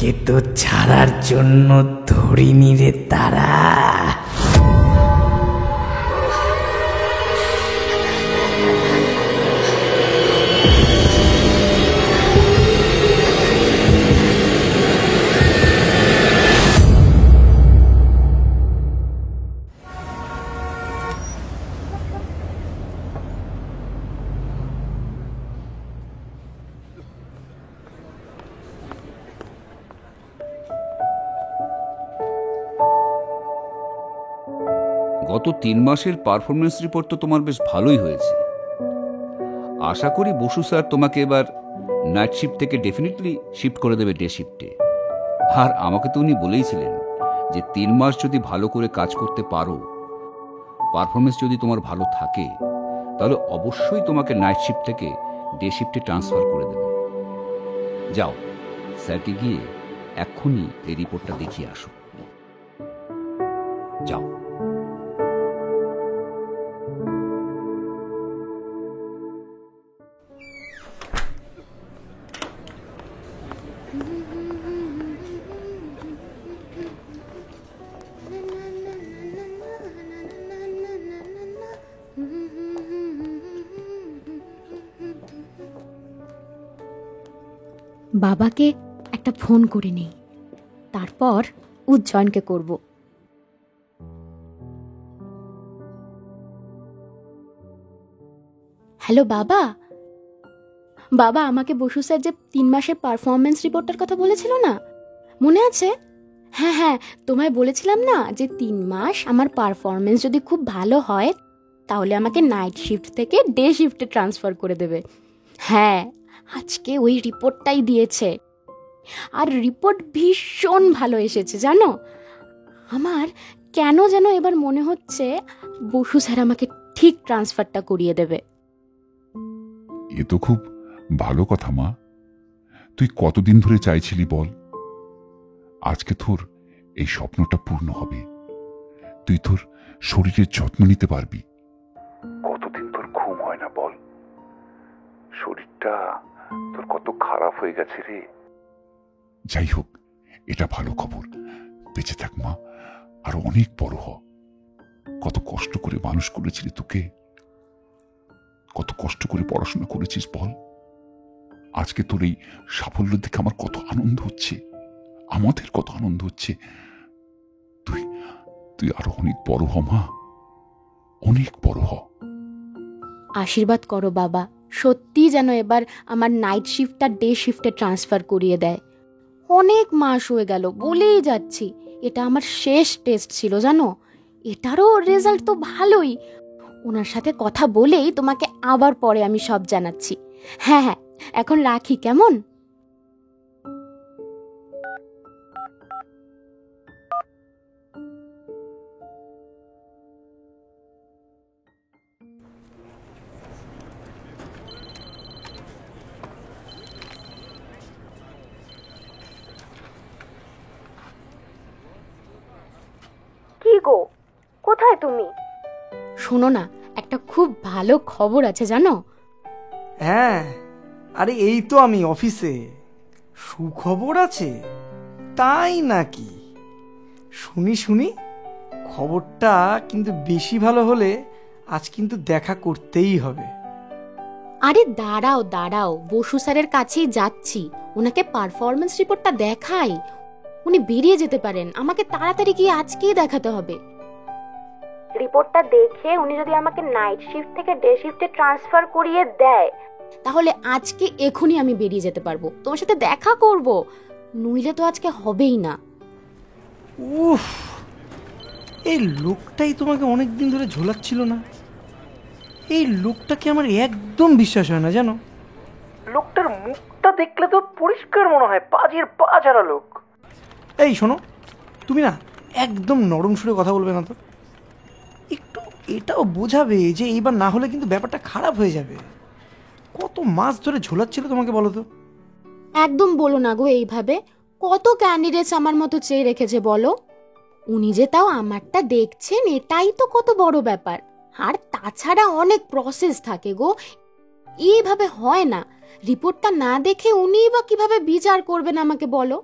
তোকে তো ছাড়ার জন্য ধরিনি রে তারা। গত 3 মাসের পারফরমেন্স রিপোর্ট তো তোমার বেশ ভালোই হয়েছে। আশা করি বসু স্যার তোমাকে এবার নাইট শিফট থেকে ডেফিনেটলি শিফট করে দেবে ডে শিফটে। আর আমাকে তো উনি বলেইছিলেন যে 3 মাস যদি ভালো করে কাজ করতে পারো, পারফরমেন্স যদি তোমার ভালো থাকে, তাহলে অবশ্যই তোমাকে নাইট শিফট থেকে ডে শিফটে ট্রান্সফার করে দেবে। যাও, স্যারকে গিয়ে এক্ষুনি এই রিপোর্টটা দেখিয়ে আসো। যাও। বাবাকে একটা ফোন করে নেই, তারপর উজ্জয়নকে করব। হ্যালো বাবা। বাবা, আমাকে বসু স্যার যে 3 মাসের পারফরমেন্স রিপোর্টটার কথা বলেছিল না, মনে আছে? হ্যাঁ হ্যাঁ, তোমায় বলেছিলাম না যে 3 মাস আমার পারফরমেন্স যদি খুব ভালো হয় তাহলে আমাকে নাইট শিফট থেকে ডে শিফটে ট্রান্সফার করে দেবে। হ্যাঁ, আজকে ওই রিপোর্টটাই দিয়েছে, আর রিপোর্ট ভীষণ ভালো এসেছে জানো। আমার কেন যেন এবার মনে হচ্ছে বসু স্যার আমাকে ঠিক ট্রান্সফারটা করিয়ে দেবে। এ তো খুব ভালো কথা মা। তুই কতদিন ধরে চাইছিলি বল? আজকে তোর এই স্বপ্নটা পূর্ণ হবে। তুই তোর শরীরের যত্ন নিতে পারবি। কতদিন তোর ঘুম হয় না বল? শরীরটা তোর কত খারাপ হয়ে গেছে রে। যাই হোক, এটা ভালো খবর। বেঁচে থাক মা, আরো অনেক বড় হ। কত কষ্ট করে মানুষ করেছিলি তোকে, কত কষ্ট করে পড়াশোনা করেছিস বল। আজকে তোর এই সাফল্য দেখে আমার কত আনন্দ হচ্ছে, আমাদের কত আনন্দ হচ্ছে। তুই তুই আরো অনেক বড় হ মা, অনেক বড় হ। আশীর্বাদ করো বাবা, সত্যি যেন এবার আমার নাইট শিফটটা ডে শিফটে ট্রান্সফার করিয়ে দেয়। অনেক মাস হয়ে গেল বলেই যাচ্ছি, এটা আমার শেষ টেস্ট ছিল জানো। এটারও রেজাল্ট তো ভালোই। ওনার সাথে কথা বলেই তোমাকে আবার পরে আমি সব জানাচ্ছি। হ্যাঁ হ্যাঁ, এখন রাখি কেমন? কি গো, কোথায় তুমি? শোনো না, একটা খুব ভালো খবর আছে জানো। হ্যাঁ, আরে এই তো আমি অফিসে। সুখবর আছে? তাই নাকি? শুনি শুনি। খবরটা কিন্তু বেশি ভালো হলে আজ কিন্তু দেখা করতেই হবে। আরে দাঁড়াও দাঁড়াও, বসু স্যারের কাছেই যাচ্ছি, ওনাকে পারফরমেন্স রিপোর্টটা দেখাই। উনি বেরিয়ে যেতে পারেন, আমাকে তাড়াতাড়ি গিয়ে আজকেই দেখাতে হবে। রিপোর্টটা দেখে উনি যদি আমাকে নাইট শিফট থেকে ডে শিফটে ট্রান্সফার করিয়ে দেয় তাহলে আজকে এখনই আমি বেরিয়ে যেতে পারবো, তোমার সাথে দেখা করব। নইলে তো আজকে হবেই না। উফ, এই লোকটাই তোমাকে অনেকদিন ধরে ঝোলাচ্ছিল না। এই লোকটাকে আমার একদম বিশ্বাস হয় না জানো। লোকটার মুখটা দেখলে তো পরিষ্কার মনে হয় পাজের পা ছাড়া লোক। এই শোনো, তুমি না একদম নরম সুরে কথা বলবে না তো। একটু এটাও বোঝাবে যে এইবার না হলে কিন্তু ব্যাপারটা খারাপ হয়ে যাবে। কত মাস ধরে ঝোলাচ্ছিল তোমাকে বলো তো। একদম বলো না গো এইভাবে। কত ক্যান্ডিডেটস আমার মতো চেয়ে রেখেছে বলো। উনি যে তাও আমারটা দেখছেন, এটাই তো কত বড় ব্যাপার। আর তাছাড়া অনেক প্রসেস থাকে গো, এইভাবে হয় না। রিপোর্টটা না দেখে উনিই বা কিভাবে বিচার করবেন আমাকে বলো।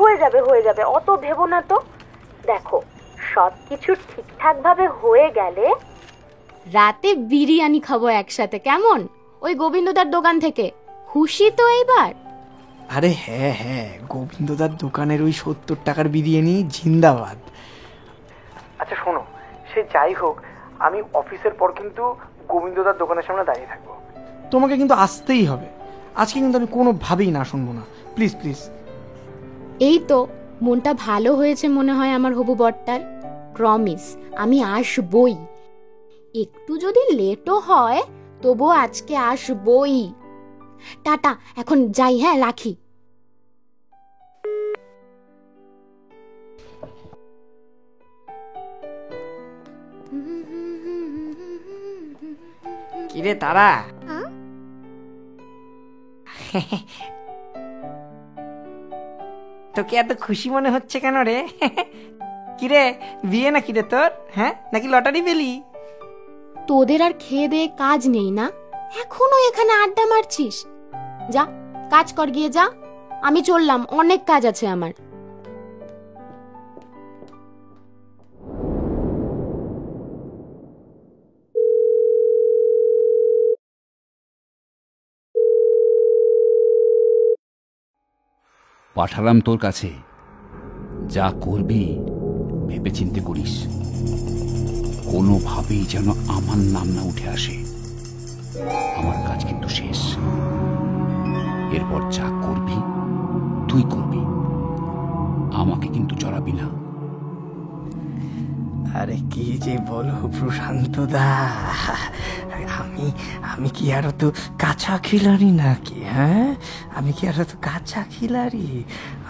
হয়ে যাবে, অত ভেবো না তো। দেখো, সব কিছু ঠিকঠাক ভাবে হয়ে গেলে রাতে বিরিয়ানি খাবো একসাথে, কেমন? ওই গোবিন্দদার দোকান থেকে। খুশি তো এইবার? আরে হ্যাঁ হ্যাঁ, গোবিন্দদার দোকানের ওই 70 টাকার বিরিয়ানি জিন্দাবাদ। আচ্ছা শোনো, সে যাই হোক, আমি অফিসের পর কিন্তু গোবিন্দদার দোকানের সামনে দাঁড়িয়ে থাকবো। তোমাকে কিন্তু আসতেই হবে। আজকে কিন্তু আমি কোনোভাবেই না শুনবো না, প্লিজ প্লিজ। এই তো মনটা ভালো হয়েছে মনে হয় আমার হবু বরটার। প্রমিস, আমি আসবই। একটু যদি লেটও হয় তবুও আজকে আসবই। টাটা, এখন যাই, হ্যাঁ রাখি। কিরে তারা, তোকে এত খুশি মনে হচ্ছে কেন রে? কিরে, বিয়ে নাকি রে তোর? হ্যাঁ, নাকি লটারি পেলি? তোদের আর খেয়ে দেয়ে কাজ নেই না? এখনো এখানে আড্ডা মারছিস? যা কাজ কর গিয়ে, যা। আমি চললাম, অনেক কাজ আছে আমার। পাঠালাম তোর কাছে, যা করবি ভেবে চিন্তে করিস, কোনোভাবেই যেন আমার নাম না উঠে আসে। আমার কাজ কিন্তু শেষ। এরপর যা করবি তুই করবি, আমাকে কিন্তু জড়াবি না। আরে কি যে বলো প্রশান্ত দা, আমি কি আরো তো কাঁচা খিলাড়ি নাকি? হ্যাঁ, আমি কি আরো তো কাঁচা খিলাড়ি?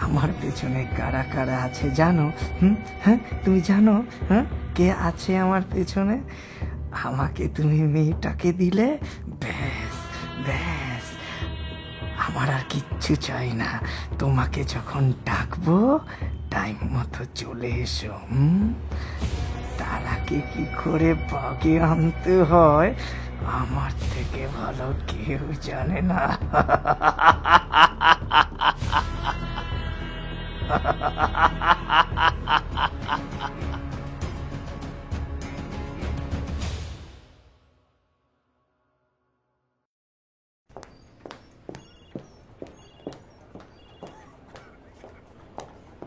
আমার পেছনে কারা কারা আছে জানো? হ্যাঁ, তুমি জানো? হ্যাঁ, কে আছে আমার পেছনে? আমাকে তুমি মেয়েটাকে দিলে ব্যাস ব্যাস, আমার আর কিচ্ছু চাই না। তোমাকে যখন ডাকবো টাইম মতো চলে এসো। তারাকে কি করে বাগে আনতে হয় আমার থেকে ভালো কেউ জানে না।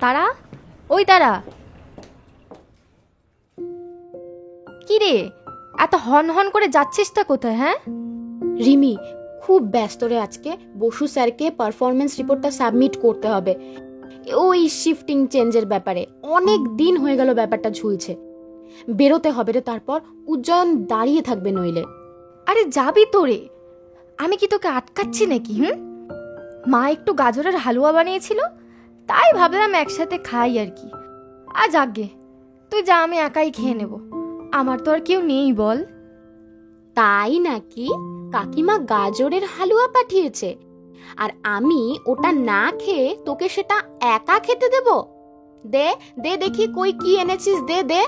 তারা, ওই তারা, কি রে এত হন হন করে যাচ্ছিস তা কোথায়? হ্যাঁ রিমি, খুব ব্যস্ত রে আজকে। বসু স্যারকে পারফরমেন্স রিপোর্টটা সাবমিট করতে হবে। ওই শিফটিং চেঞ্জের ব্যাপারে অনেক দিন হয়ে গেল ব্যাপারটা ঝুলছে। বেরোতে হবে রে, তারপর উজ্জয়ন দাঁড়িয়ে থাকবে নইলে। আরে যাবি তো রে, আমি কি তোকে আটকাচ্ছি নাকি? মা একটু গাজরের হালুয়া বানিয়েছিল, তাই ভাবলাম একসাথে খাই আর কি। আজ আগে তুই যা, আমি একাই খেয়ে নেব, আমার তো আর কেউ নেই বল। তাই নাকি? কাকিমা গাজরের হালুয়া পাঠিয়েছে আর আমি ওটা না খেয়ে তোকে সেটা একা খেতে দেব? দে দে দেখি, কই কি এনেছিস, দে দে।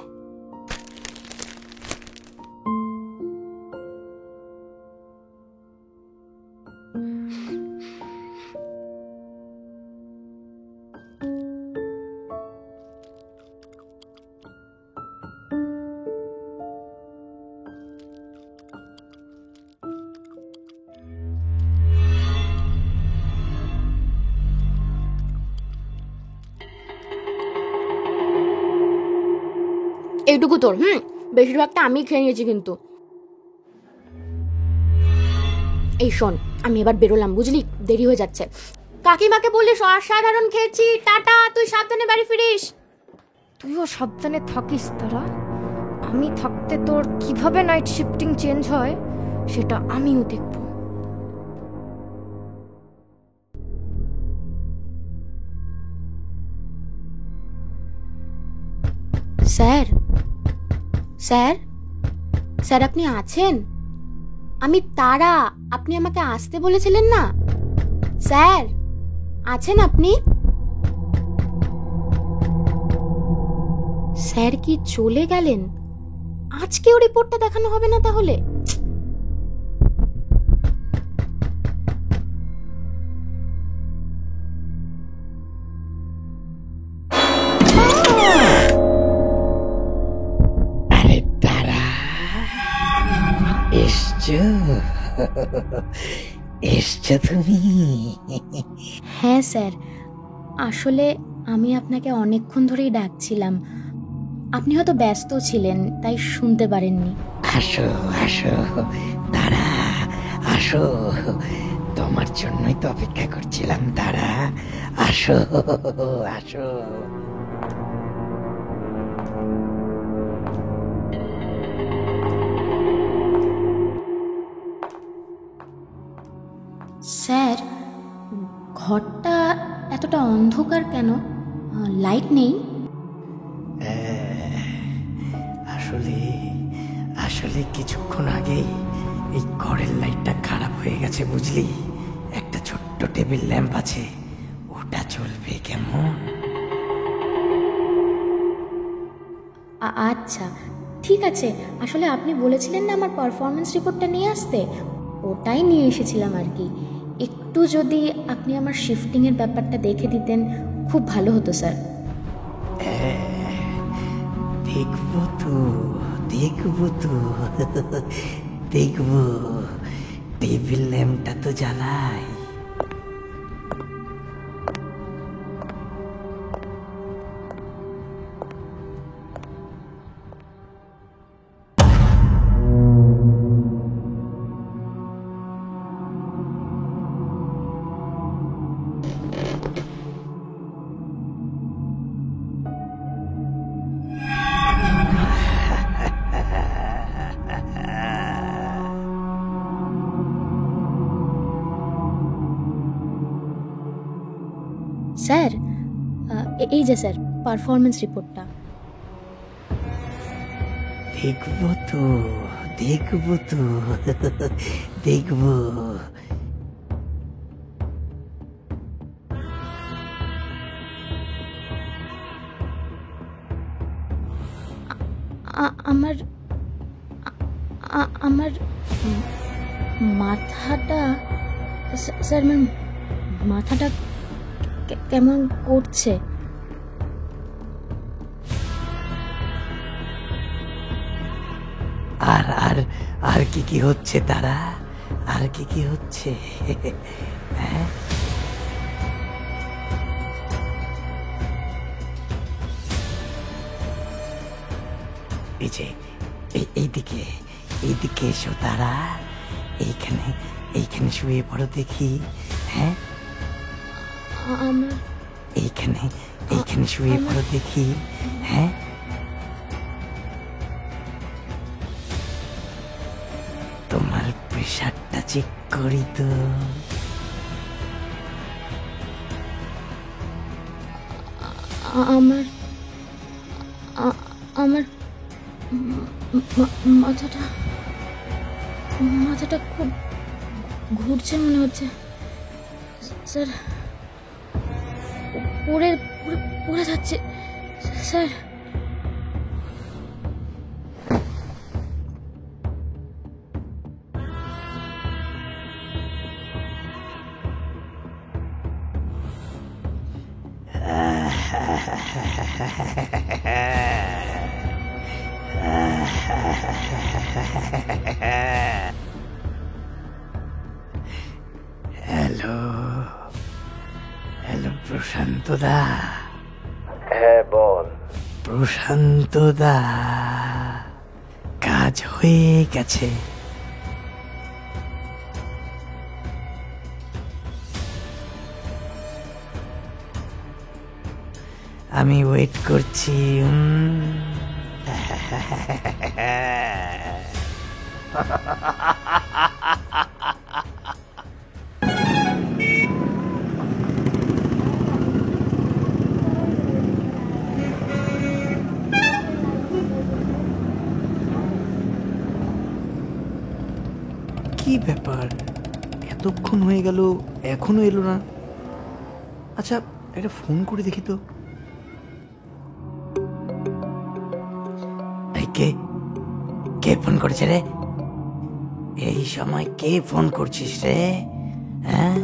এইটুকু তোর, বেশিরভাগটা আমি খেয়ে নিয়েছি কিন্তু। এই শোন, আমি এবার বেরোলাম, বুঝলি? দেরি হয়ে যাচ্ছে। কাকিমাকে বলিস অসাধারণ খেয়েছি, টাটা, তুই সাবধানে বাড়ি ফিরিস। তুইও সাবধানে থাকিস তারা। আমি থাকতে তোর কিভাবে নাইট শিফটিং চেঞ্জ হয় সেটা আমিও দেখব। স্যার, স্যার, স্যার আপনি আছেন? আমি তারা, আপনি আমাকে আসতে বলেছিলেন না? স্যার আছেন আপনি? স্যার কি চলে গেলেন? আজকেও রিপোর্টটা দেখানো হবে না তাহলে? এসছো এসছো তুমি? হ্যাঁ স্যার, আসলে আমি আপনাকে অনেকক্ষণ ধরেই ডাকছিলাম। আপনি হয়তো ব্যস্ত ছিলেন, তাই শুনতে পারেননি। আসো আসো তারা, আসো, তোমার জন্যই তো অপেক্ষা করছিলাম তারা। আসো আসো। স্যার, ঘরটা এতটা অন্ধকার কেন? লাইট নেই? আসলে আসলে কিছুক্ষণ আগেই এই ঘরের লাইটটা খারাপ হয়ে গেছে বুঝলি। একটা ছোট্ট টেবিল ল্যাম্প আছে, ওটা চলবে কেমন? আচ্ছা ঠিক আছে। আসলে আপনি বলেছিলেন না আমার পারফরমেন্স রিপোর্টটা নিয়ে আসতে, ওটাই নিয়ে এসেছিলাম আর কি। একটু যদি আপনি আমার শিফটিংয়ের ব্যাপারটা দেখে দিতেন খুব ভালো হতো স্যার। দেখবো তো দেখবো তো দেখবো, টেবিল ল্যাম্পটা তো জ্বালাই। স্যার, এই যে স্যার পারফরমেন্স রিপোর্টটা। দেখবো তো দেখবো তো দেখবো। আমার আমার মাথাটা, স্যার আমার মাথাটা কেমন করছে। আর আর আর কি কি হচ্ছে তারা? আর কি কি হচ্ছে? হ্যাঁ, এই যে এইদিকে এইদিকে এসো তারা। এইখানে এইখানে শুয়ে পড়ো দেখি। হ্যাঁ, আমার এইখানে এইখানে শুয়ে পড়ো দেখি। হ্যাঁ, তোমার প্রেশারটা চেক করি তো। আমার আমার মাথাটা মাথাটা খুব ঘুরছে মনে হচ্ছে স্যার। পড়ে পড়ে যাচ্ছে স্যার। হ্যালো হ্যালো, প্রশান্ত দা। হ্যাঁ বল। প্রশান্ত দা, কাজ হয়ে গেছে। আমি ওয়েট করছি। কি ব্যাপার, এতক্ষণ হয়ে গেল এখনো এলো না? আচ্ছা, একটা ফোন করে দেখি তো। কে কে ফোন করেছে রে? এই সময় কে ফোন করছিস রে? হ্যাঁ,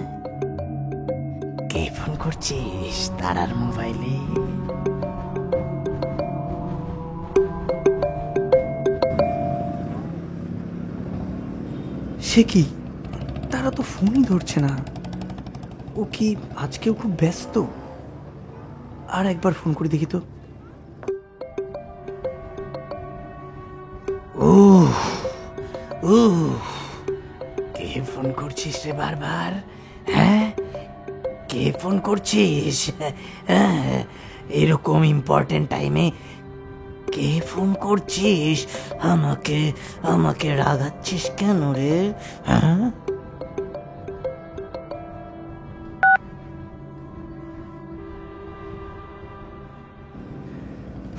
কে ফোন করছিস তারার মোবাইলে? সে কি, তারা তো ফোনই ধরছে না। ও কি আজকেও খুব ব্যস্ত? আর একবার ফোন করে দেখি তো। কে ফোন করছিস রে বারবার? হ্যাঁ, কে ফোন করছিস? হ্যাঁ, এরকম ইম্পর্টেন্ট টাইমে কে ফোন করছিস? আমাকে আমাকে রাগাচ্ছিস কেন রে? হ্যাঁ,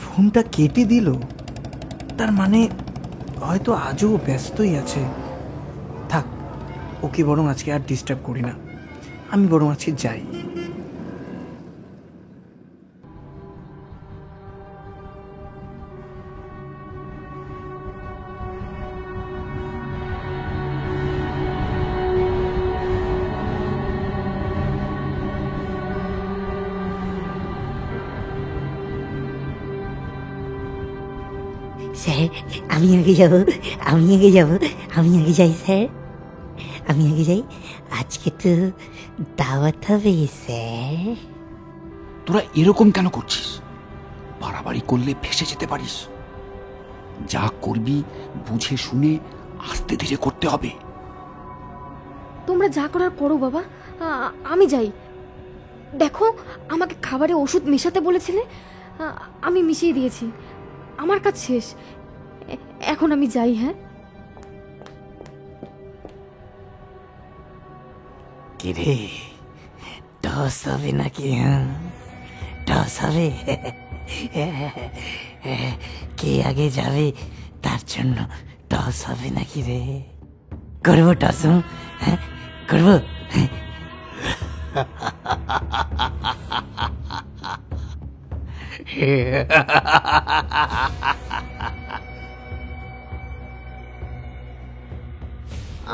ফোনটা কেটে দিল। তার মানে হয়তো আজও ব্যস্তই আছে। থাক, ওকে বরং আজকে আর ডিস্টার্ব করি না, আমি বরং আজকে যাই। স্যার আমি আগে যাব, আমি আগে যাব, আমি আগে যাই স্যার, আমি আগে যাই। আজকে তো দাওয়াত হবে স্যার। তোরা এরকম কেন করছিস? বাড়াবাড়ি করলে ফেসে যেতে পারিস। যা করবি বুঝে শুনে আস্তে ধীরে করতে হবে। তোমরা যা করার করো বাবা, আমি যাই। দেখো, আমাকে খাবারে ওষুধ মেশাতে বলেছিলে, আমি মিশিয়ে দিয়েছি। আমার কাজ শেষ, এখন আমি যাই। হ্যাঁ, কিরে, টস হবে নাকি? হ্যাঁ, টস হবে। কে আগে যাবে তার জন্য টস হবে নাকি রে? করবো টস? হ্যাঁ করবো।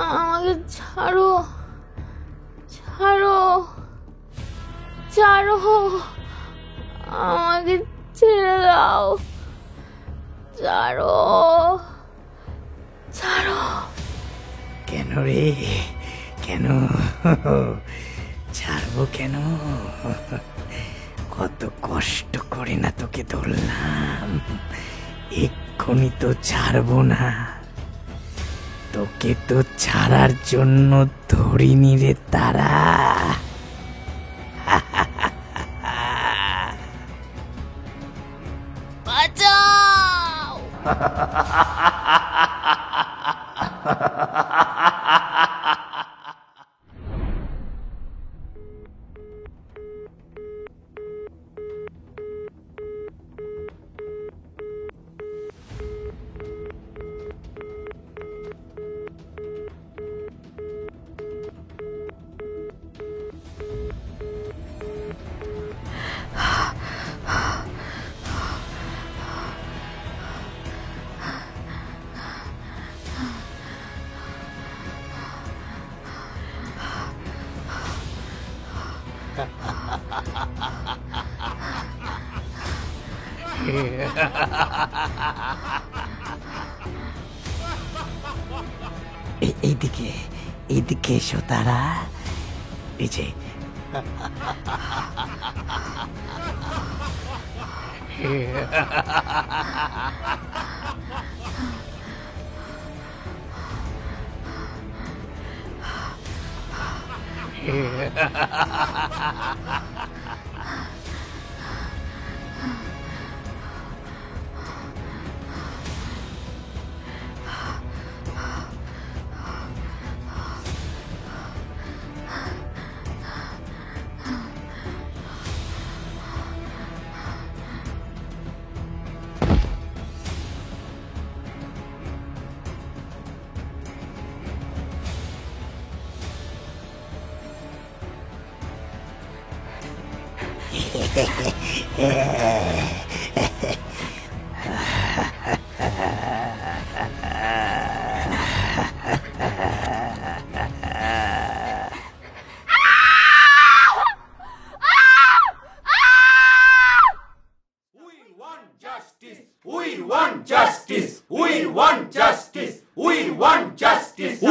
আমাকে ছাড়ো, ছাড়ো, ছাড়ো, আমাকে ছেড়ে দাও, ছাড়ো, ছাড়ো। কেন রে, কেন ছাড়বো কেন? কত কষ্ট করে না তোকে ধরলাম, এক্ষুনি তো ছাড়বো না। তোকে তো ছাড়ার জন্য ধরিনি রে তারা। বাঁচাও! এইদিকে, এইদিকে এসো তারা। এই যে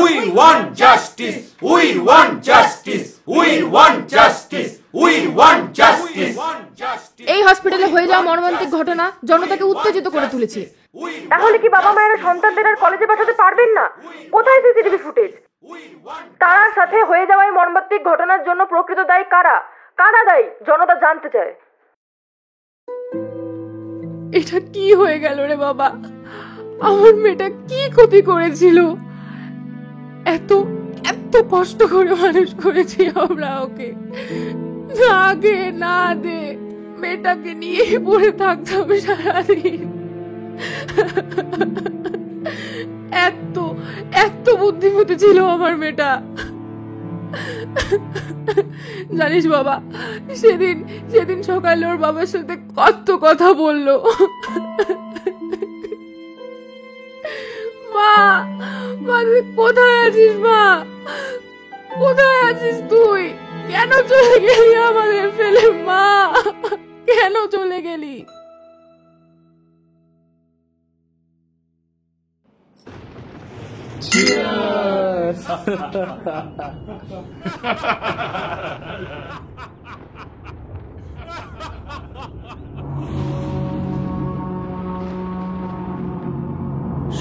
We want ঘটনা জনতাকে উত্তেজিত করে তুলেছে। তাহলে কি বাবা মায়েরা সন্তানদের আর কলেজে পাঠাতে পারবেন না? কোথায় সিসিটিভি ফুটেজ? তার সাথে হয়ে যাওয়া এই মর্মান্তিক ঘটনার জন্য প্রকৃত দায়ী কারা? কারা দায়ী? জনতা জানতে চায়। এটা কি হয়ে গেল রে বাবা? আমার মেয়েটা কি ক্ষতি করেছিল? এত এত কষ্ট করে মানুষ করেছি আমরা ওকে, না গে না দে মেয়েটাকে নিয়ে পড়ে থাকতাম সারাদিন। এত এত বুদ্ধিমতী ছিল আমার মেয়েটা। জানিস বাবা, সেদিন সেদিন সকালে ওর বাবার সাথে কত কথা বললো। মা, মা তুই কোথায় আছিস? মা কোথায় আছিস তুই? কেন চলে গেলি আমাদের ফেলে? মা কেন চলে গেলি?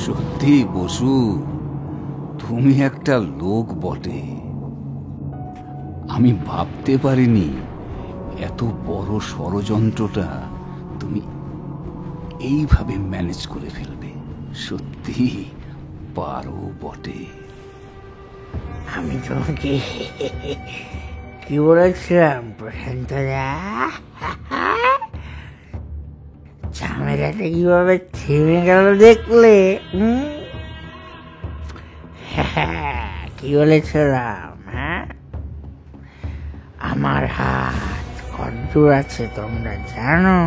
সত্যি বসু, তুমি একটা লোক বটে। আমি ভাবতে পারিনি এত বড় ষড়যন্ত্রটা তুমি এইভাবে ম্যানেজ করে ফেলবে। সত্যি পারো বটে। আমি তোমাকে কি বলেছিলাম প্রশান্তদা? ঝামেলাটা কিভাবে থেমে গেল দেখলে? কি বলেছিলাম? হ্যাঁ, আমার হাত কদ্দূর আছে তোমরা জানো?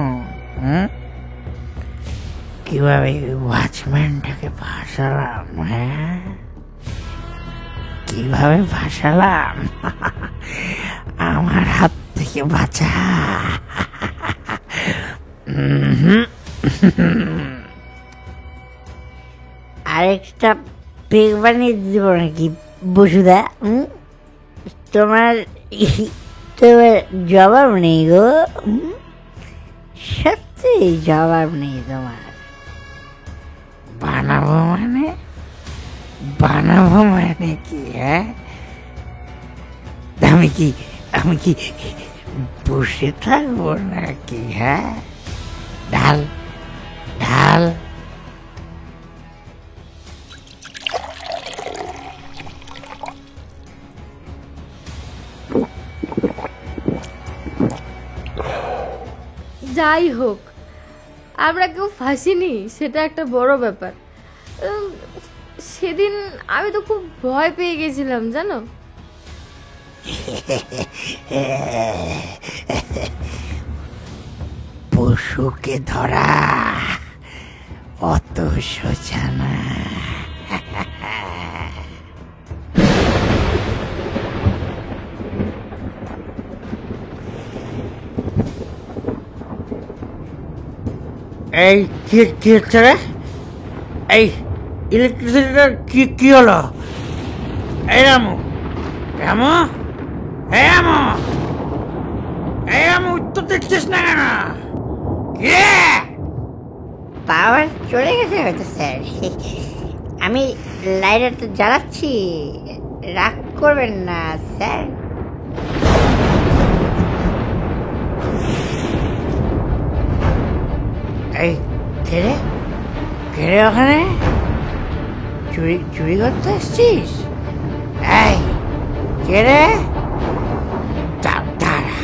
কিভাবে ওয়াচম্যানটাকে ফাঁসালাম? হ্যাঁ, কিভাবে ফাঁসালাম? আমার হাত থেকে বাঁচা। আরেকটা পেগ বানিয়ে দিব নাকি বসুদা? তোমার তোমার জবাব নেই গো, সত্যি জবাব নেই তোমার। বানাবো মানে বানাবো মানে কি? হ্যাঁ, আমি কি বসে থাকবো নাকি? হ্যাঁ, ঢাল ঢাল। যাই হোক, আমরা কেউ ফাঁসিনি, সেটা একটা বড় ব্যাপার। সেদিন আমি তো খুব ভয় পেয়ে গেছিলাম জানো। পশুকে ধরা অত সোজা না। এই কি হচ্ছে রে? এই ইলেকট্রিসিটিটার কি হলো? এই রামু, রামু, এই রামু, এই রামু, উত্তর দেখছিস না কেন? পাওয়ার চলে গেছে হয়তো স্যার। আমি লাইটারটা জ্বালাচ্ছি, রাগ করবেন না স্যার। এই কে রে ওখানে? চুরি করতে এসছিস? এই কে রে? দাঁড়া,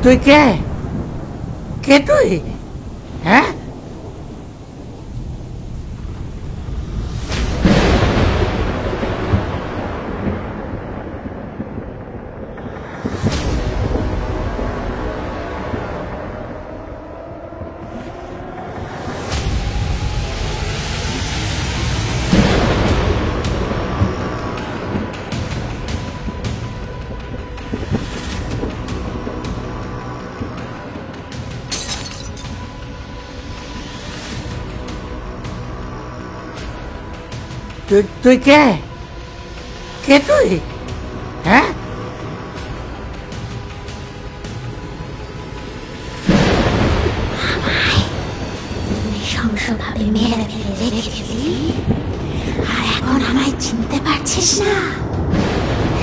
তুই কে তুই? হ্যাঁ, তুই কে কে তুই? হ্যাঁ, নৃশংসভাবে মেরে ফেলে রেখে দিলি, আর এখন আমায় চিনতে পারছিস না?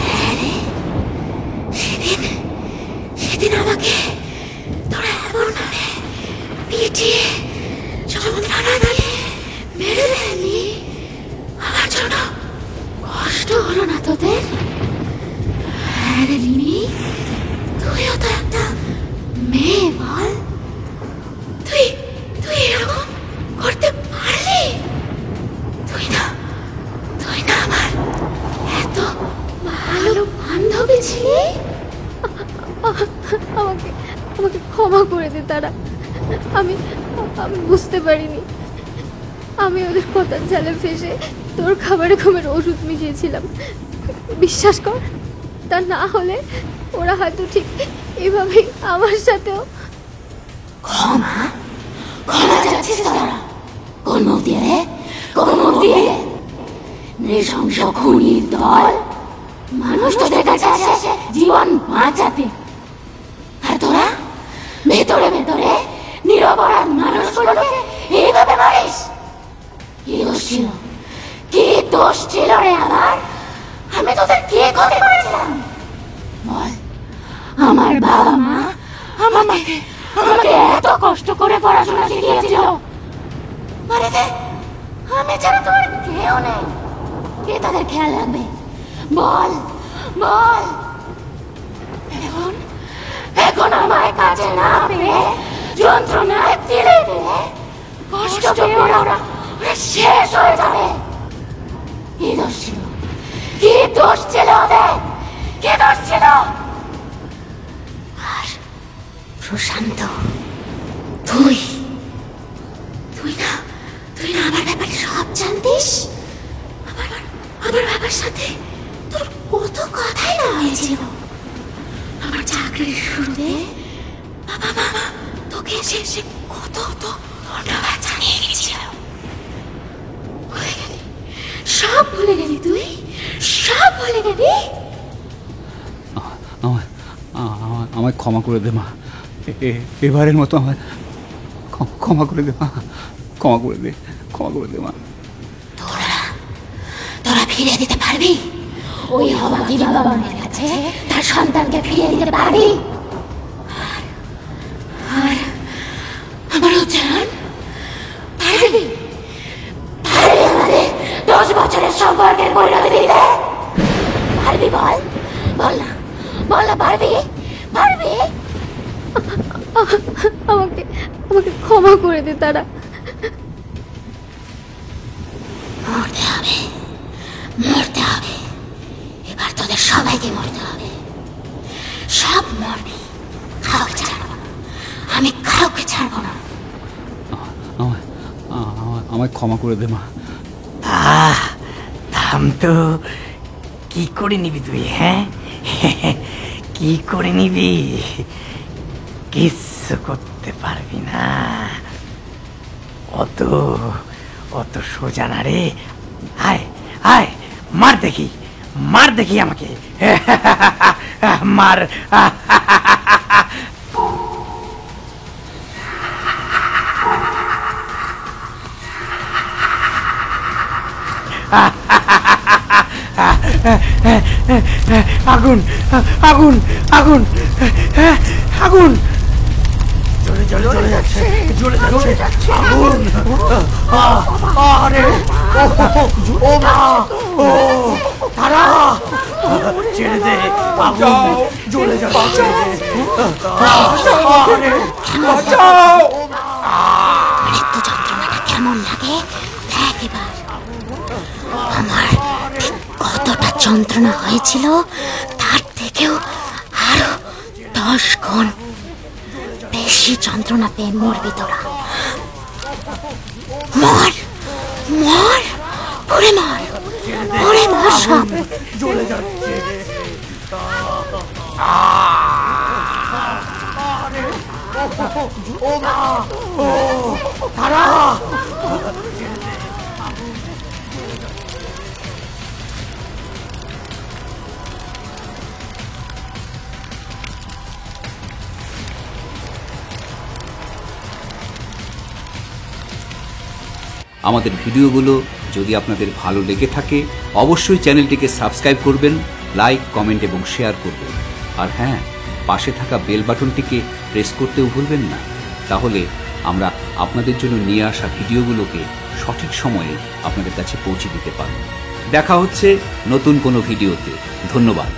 হ্যাঁ রে, সেদিন আমাকে তোরা এমন ভাবে পিটিয়ে যন্ত্রণা দিয়ে মেরে ফেললি, আমার জন্য কষ্ট হলো না তোদের? হ্যাঁ রে রিমি, তুইও তো একটা মেয়ে, বল তুই এরকম করতে পারলি? তুই না আমার এত ভালো বান্ধবী ছিলি। আমাকে ক্ষমা করে দে তারা। আমি বুঝতে পারিনি। আমি ওদের কথার জালে ফেসে তোর খাবারে ঘুমের ওষুধ মিশিয়েছিলাম। বিশ্বাস কর, তা না হলে ওরা হয়তো ঠিক এভাবেই আমার সাথেও। ক্ষমা চাচ্ছিস তোরা? কোন মুখ দিয়ে রে? কোন মুখ দিয়ে? নৃশংস খুনির দল মানুষ তোদের কাছে আসে জীবন বাঁচাতে, আর তোরা ভেতরে ভেতরে নিরপরাধ মানুষগুলোকে এইভাবে মারিস। কি দোষ ছিল রে আমার? আমি তোদের কি ক্ষতি করেছিলাম বল? আমার বাবা মা আমাকে এত কষ্ট করে পড়াশোনা শিখিয়েছিল, বাড়িতে আমি ছাড়া তোর কেউ নেই। কে তাদের খেয়াল রাখবে? বল। এখন আমায় কাছে না পেয়ে যন্ত্রণায় দিলে কষ্ট পেয়ে ওরা শেষ হয়ে যাবে। কি দোষ ছিল ওদের? কি দোষ ছিল? আর প্রশান্ত, তুই না আমার ব্যাপারে সব জানতিস। আমার বাবার সাথে তোর কত কথাই না হয়েছিল। আমার চাকরির শুরুতে বাবা মামা তোকে সে কত ধন্যবাদ জানিয়ে গেছিল। সব ভুলে গেলি তুই? সব ভুলে গেলি? আমায় ক্ষমা করে দে মা। এবারের মতো আমায় ক্ষমা করে দে মা। ক্ষমা করে দে মা। তোরা ফিরে দিতে পারবি? ওই অবাগী বাবা মায়ের কাছে তার সন্তানকে ফিরিয়ে দিতে পারবি? আর আমার উচ্চারণ পারবি? আমাদের 10 বছরের সম্পর্কের পরিণতি দিতে পারবি? বল না, পারবি? আমাকে ক্ষমা করে দে তারা। মরতে হবে। এবার তোদের সবাইকে মরতে হবে। সব মরবি, কাউকে ছাড়বো না। আমি কাউকে ছাড়বো না। আমায় ক্ষমা করে দে মা। থাম তো। কি করে নিবি তুই? হ্যাঁ, কি করে নিবি? কিচ্ছু করতে পারবি না। অত সোজা না রে। আয় মার দেখি আমাকে। মার। আগুন আগুন আগুন আগুন! জ্বলে যাচ্ছে আগুন! আরে ও মা! তারা ছেড়ে দে, আগুন জ্বলে যাচ্ছে! মৃত্যু যন্ত্রণাটা কেমন লাগে দেখ এবার। আমার কতটা যন্ত্রণা হয়েছিল তার থেকেও আরো 10 গুণ বেশি যন্ত্রণা পেয়ে মরবি তোরা। মর, পড়ে মর সব। জ্বলে যাচ্ছে! ও মা! তারা আমাদের ভিডিওগুলো যদি আপনাদের ভালো লেগে থাকে অবশ্যই চ্যানেলটিকে সাবস্ক্রাইব করবেন, লাইক, কমেন্ট এবং শেয়ার করবেন। আর হ্যাঁ, পাশে থাকা বেল বাটনটিকে প্রেস করতেও ভুলবেন না। তাহলে আমরা আপনাদের জন্য নিয়ে আসা ভিডিওগুলোকে সঠিক সময়ে আপনাদের কাছে পৌঁছে দিতে পারব। দেখা হচ্ছে নতুন কোনো ভিডিওতে। ধন্যবাদ।